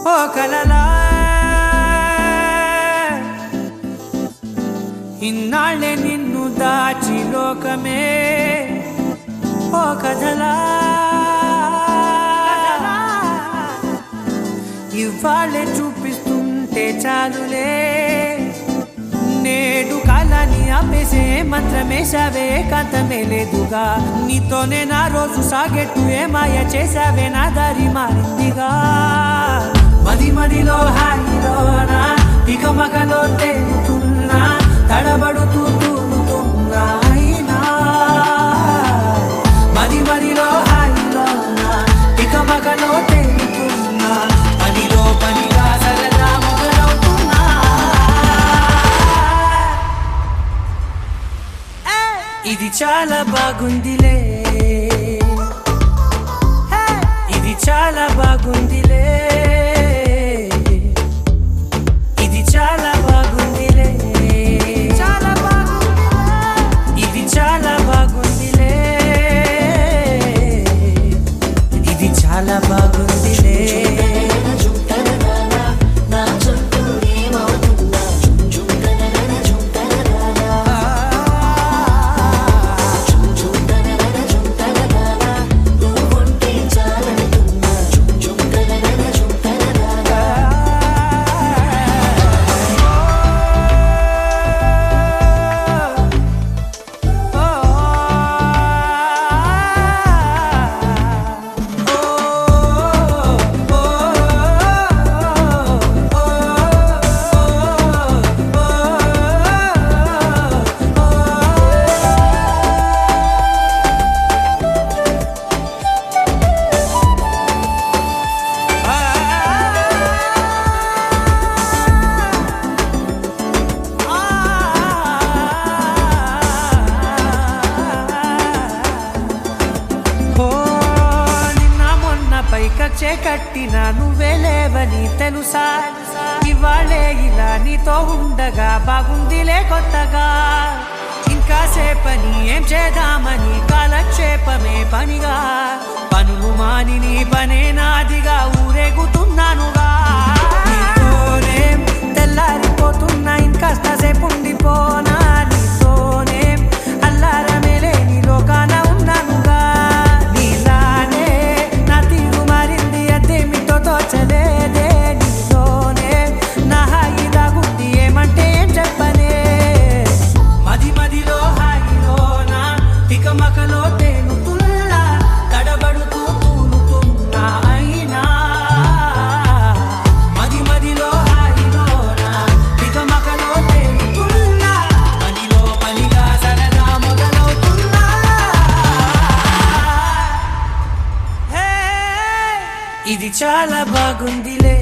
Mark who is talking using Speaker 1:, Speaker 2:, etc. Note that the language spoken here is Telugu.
Speaker 1: ఓ కలలా ఇన్నాళ్ళే నిన్ను దాచి లోకమే ఓ కథలా ఇవాళ్ళే చూపిస్తుంటే చాలులే నేడు కాలాన్ని ఆపేసే మంత్రమేశావే కాంతమే లేదుగా నీతోనే నా రోజు సాగెట్టు ఏ మాయ చేశావే నా దారి మారిందిగా మది మదిలో హాయిలోనా ఇక మగలో తేలుతున్నా తడబడుతూ తూలుతున్నా అయినా మది మదిలో హాయిలోనా ఇక మగలో తేలుతున్నా పనిలో పనిగా సరదా మొదలవుతున్నా ఇది చాలా బాగుందిలే ఇది చాలా బాగుందిలే ఇది చాలా బాగుందిలే చాలా బాగుందిలే ఇది చాలా బాగుందిలే ఇది చాలా బాగుందిలే కట్టిన నువ్వే లేవని తెలుసా ఇవాళే ఇలా నీతో ఉండగా బాగుందిలే కొత్తగా ఇంకా సేపని ఏం చేద్దామని కాలక్షేపమే పనిగా పనులు మాని నీ పనే నాదిగా ఊరేగుతున్నానుగా నీతోనే తెల్లారిపోతున్నా ఇంకాస్త సేపు ఉండిపోనా నీతోనే అల్లారమే లేని లోకాన ఉన్నానుగా నీలానే నా తీరు మారింది అదేమిటో తోచలేదే నీతోనే నా హాయి దాగుంది ఏమంటే ఏం చెప్పనే మది మదిలో హాయిలోనా తికమకలో తేలుతున్నా తడబడుతూ తూలుతున్నా అయినా మది మదిలో హాయిలోనా తికమకలో తేలుతున్నా పనిలో పనిగా సరదా మొదలవుతున్నా ఇది చాలా బాగుందిలే